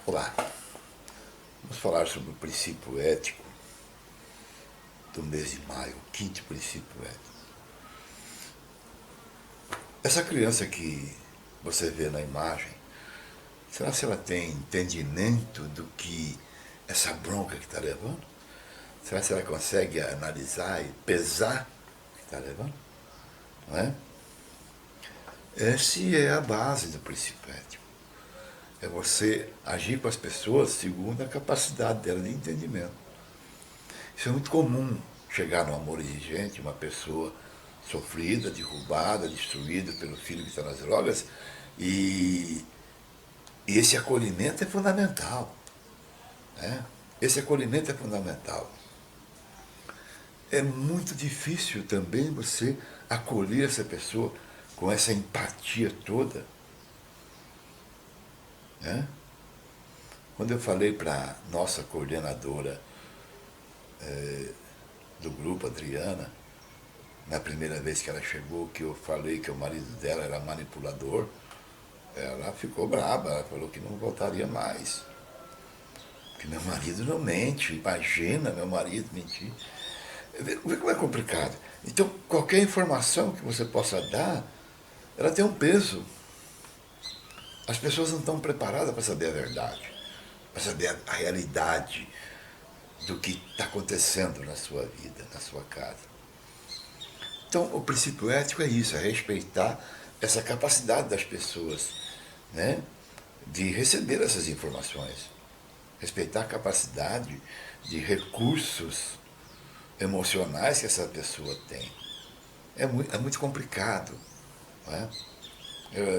Olá, vamos falar sobre o princípio ético do mês de maio, o quinto princípio ético. Essa criança que você vê na imagem, será que ela tem entendimento do que essa bronca que está levando? Será que ela consegue analisar e pesar o que está levando? Não é? Essa é a base do princípio ético. É você agir com as pessoas segundo a capacidade dela de entendimento. Isso é muito comum, chegar no amor exigente, uma pessoa sofrida, derrubada, destruída pelo filho que está nas drogas, e, e esse acolhimento é fundamental. Né? Esse acolhimento é fundamental. É muito difícil também você acolher essa pessoa com essa empatia toda. Né? Quando eu falei para a nossa coordenadora do grupo, Adriana, na primeira vez que ela chegou, que eu falei que o marido dela era manipulador, ela ficou brava, ela falou que não voltaria mais. Que meu marido não mente, imagina meu marido mentir. Vê como é complicado. Então, qualquer informação que você possa dar, ela tem um peso. As pessoas não estão preparadas para saber a verdade, para saber a realidade do que está acontecendo na sua vida, na sua casa. Então, o princípio ético é isso, é respeitar essa capacidade das pessoas, né, de receber essas informações. Respeitar a capacidade de recursos emocionais que essa pessoa tem. É muito complicado. Não é?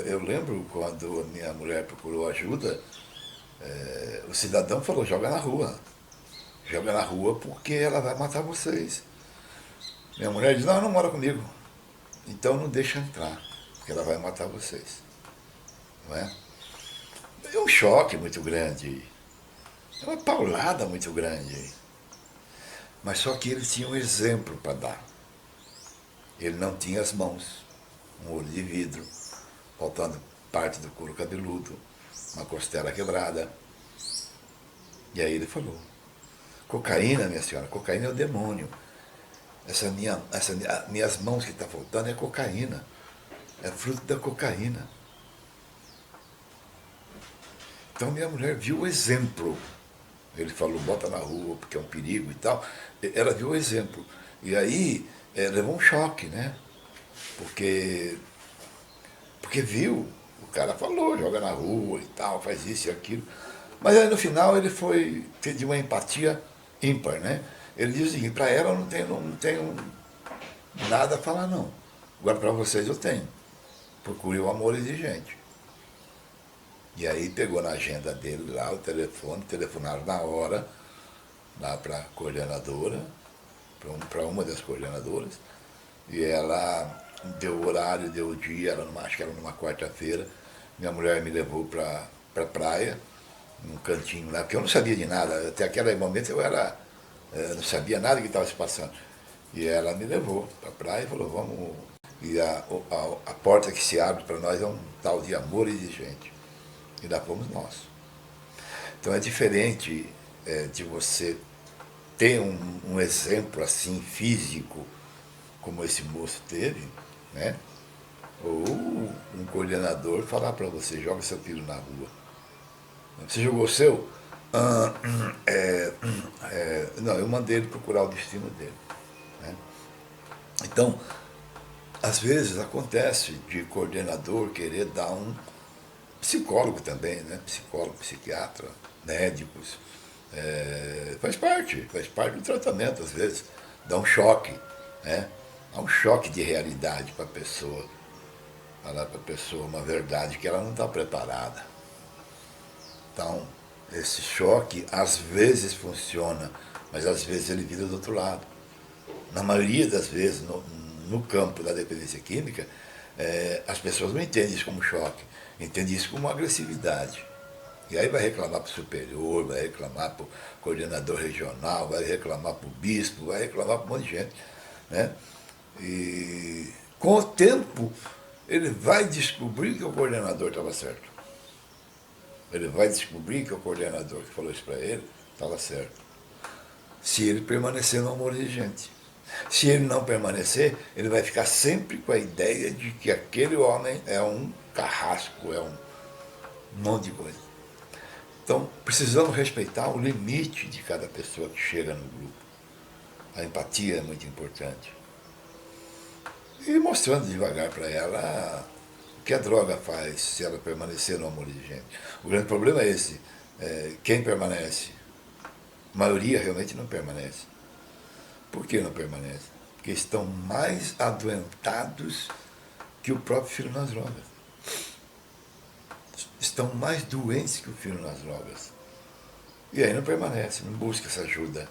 Eu lembro quando a minha mulher procurou ajuda, o cidadão falou, joga na rua. Joga na rua porque ela vai matar vocês. Minha mulher diz, não, não mora comigo. Então não deixa entrar, porque ela vai matar vocês. Não é? É um choque muito grande. É uma paulada muito grande. Mas só que ele tinha um exemplo para dar. Ele não tinha as mãos, um olho de vidro, faltando parte do couro cabeludo, uma costela quebrada. E aí ele falou, cocaína, minha senhora, cocaína é o demônio. Minhas mãos que está faltando é cocaína. É fruto da cocaína. Então minha mulher viu o exemplo. Ele falou, bota na rua porque é um perigo e tal. Ela viu o exemplo. E aí levou um choque, né? Porque viu, o cara falou, joga na rua e tal, faz isso e aquilo. Mas aí no final ele foi de uma empatia ímpar, né? Ele diz o seguinte, para ela eu não tenho nada a falar não. Agora para vocês eu tenho. Procure o amor exigente. E aí pegou na agenda dele lá o telefone, telefonaram na hora, lá para a coordenadora, para uma das coordenadoras, e ela deu o horário, deu o dia, acho que era numa quarta-feira, minha mulher me levou para a praia, num cantinho lá, porque eu não sabia de nada, até aquele momento eu não sabia nada que estava se passando. E ela me levou para a praia e falou, vamos. E a porta que se abre para nós é um tal de amor exigente. E lá fomos nós. Então é diferente de você ter um exemplo assim físico, como esse moço teve, né? Ou um coordenador falar para você, joga seu filho na rua. Você jogou o seu? Não, eu mandei ele procurar o destino dele. Né? Então, às vezes acontece de coordenador querer dar um psicólogo também, né? Psicólogo, psiquiatra, médicos. Faz parte do tratamento, às vezes. Dá um choque, né? Dá um choque de realidade para a pessoa. Falar para a pessoa uma verdade que ela não está preparada. Então, esse choque às vezes funciona, mas às vezes ele vira do outro lado. Na maioria das vezes, no campo da dependência química, as pessoas não entendem isso como choque, entendem isso como agressividade. E aí vai reclamar para o superior, vai reclamar para o coordenador regional, vai reclamar para o bispo, vai reclamar para um monte de gente. Né? E com o tempo, ele vai descobrir que o coordenador estava certo. Ele vai descobrir que o coordenador que falou isso para ele estava certo. Se ele permanecer no amor exigente. Se ele não permanecer, ele vai ficar sempre com a ideia de que aquele homem é um carrasco, é um monte de coisa. Então, precisamos respeitar o limite de cada pessoa que chega no grupo. A empatia é muito importante. E mostrando devagar para ela o que a droga faz se ela permanecer no amor exigente. O grande problema é esse. Quem permanece? A maioria realmente não permanece. Por que não permanece? Porque estão mais adoentados que o próprio filho nas drogas. Estão mais doentes que o filho nas drogas. E aí não permanece, não busca essa ajuda.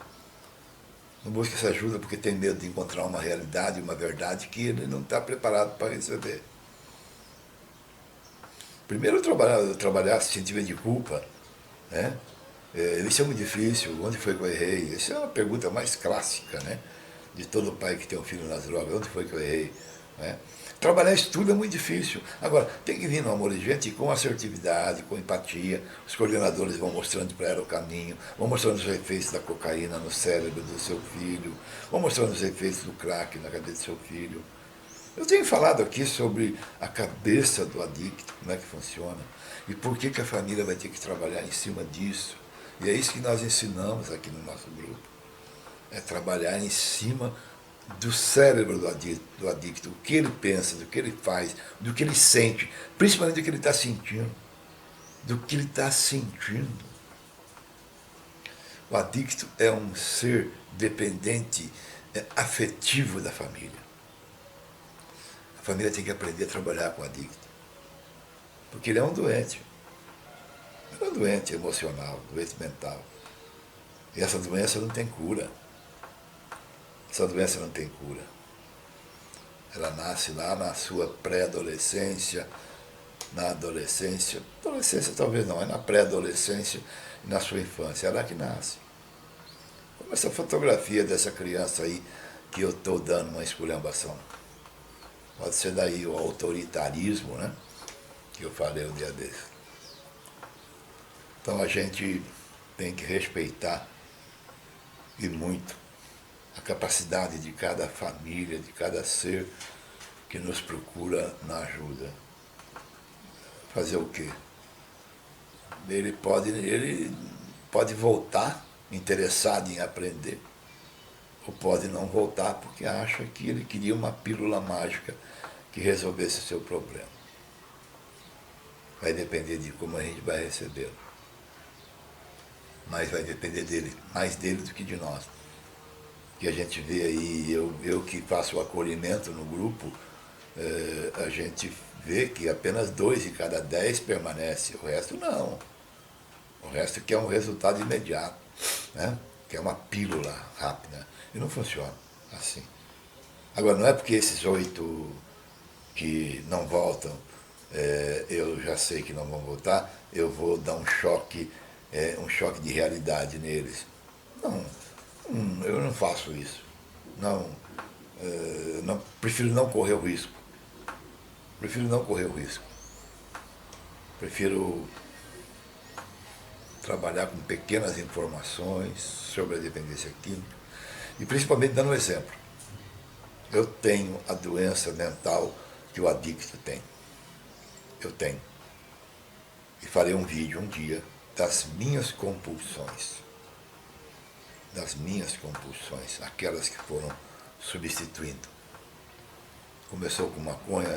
Não busca essa ajuda porque tem medo de encontrar uma realidade, uma verdade que ele não está preparado para receber. Primeiro trabalhar sentimento de culpa, né? Isso é muito difícil. Onde foi que eu errei? Essa é uma pergunta mais clássica, né? De todo pai que tem um filho nas drogas. Onde foi que eu errei? Né? Trabalhar isso tudo é muito difícil. Agora, tem que vir no amor de gente com assertividade, com empatia. Os coordenadores vão mostrando para ela o caminho, vão mostrando os efeitos da cocaína no cérebro do seu filho, vão mostrando os efeitos do crack na cabeça do seu filho. Eu tenho falado aqui sobre a cabeça do adicto, como é que funciona, e por que a família vai ter que trabalhar em cima disso. E é isso que nós ensinamos aqui no nosso grupo. É trabalhar em cima do cérebro do adicto, o que ele pensa, do que ele faz, do que ele sente, principalmente do que ele está sentindo. Do que ele está sentindo. O adicto é um ser dependente, afetivo da família. A família tem que aprender a trabalhar com o adicto. Porque ele é um doente. Ele é um doente emocional, doente mental. E essa doença não tem cura. Essa doença não tem cura. Ela nasce lá na sua pré-adolescência, na adolescência. Adolescência talvez não, é na pré-adolescência e na sua infância. É lá que nasce. Como essa fotografia dessa criança aí que eu estou dando uma esculhambação. Pode ser daí o autoritarismo, né? Que eu falei um dia desse. Então a gente tem que respeitar e muito a capacidade de cada família, de cada ser que nos procura na ajuda. Fazer o quê? Ele pode voltar interessado em aprender, ou pode não voltar porque acha que ele queria uma pílula mágica que resolvesse o seu problema. Vai depender de como a gente vai recebê-lo. Mas vai depender dele, mais dele do que de nós. Que a gente vê aí, eu que faço o acolhimento no grupo, a gente vê que apenas 2 de cada 10 permanece, o resto não. O resto quer um resultado imediato, né? Que é uma pílula rápida. E não funciona assim. Agora, não é porque esses 8 que não voltam, eu já sei que não vão voltar, eu vou dar um choque de realidade neles. Não, eu não faço isso. Prefiro não correr o risco. Prefiro trabalhar com pequenas informações sobre a dependência química e principalmente dando um exemplo. Eu tenho a doença mental que o adicto tem. Eu tenho. E farei um vídeo um dia das minhas compulsões. Aquelas que foram substituindo. Começou com maconha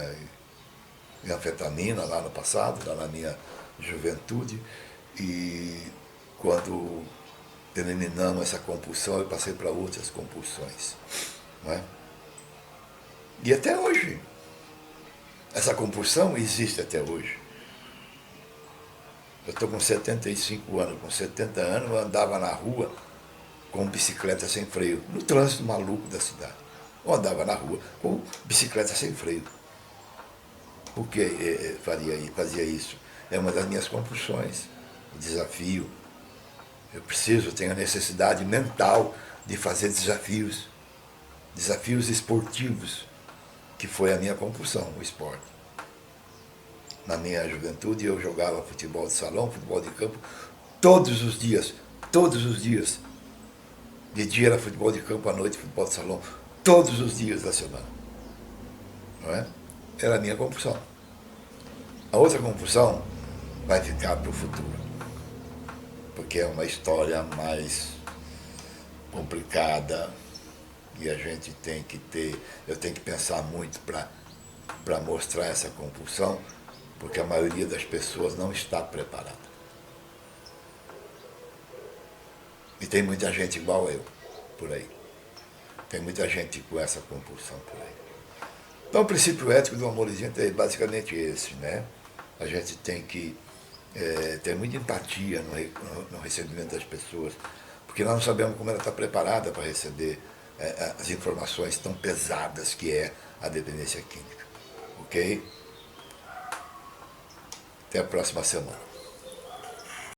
e anfetamina lá no passado, lá na minha juventude, e quando eliminamos essa compulsão, eu passei para outras compulsões. Não é? E até hoje, essa compulsão existe até hoje. Eu estou com 75 anos, com 70 anos eu andava na rua com bicicleta sem freio, no trânsito maluco da cidade. Eu andava na rua com bicicleta sem freio. Por que fazia isso? É uma das minhas compulsões, o desafio. Eu tenho a necessidade mental de fazer desafios esportivos, que foi a minha compulsão, o esporte. na minha juventude, eu jogava futebol de salão, futebol de campo, todos os dias, todos os dias. De dia era futebol de campo, à noite futebol de salão, todos os dias da semana. Não é? Era a minha compulsão. A outra compulsão vai ficar para o futuro, porque é uma história mais complicada e a gente tem que ter, eu tenho que pensar muito para mostrar essa compulsão, porque a maioria das pessoas não está preparada. E tem muita gente igual eu, por aí. Tem muita gente com essa compulsão por aí. Então o princípio ético do amorzinho é basicamente esse, né? A gente tem que ter muita empatia no recebimento das pessoas, porque nós não sabemos como ela está preparada para receber as informações tão pesadas que é a dependência química. Ok? Até a próxima semana.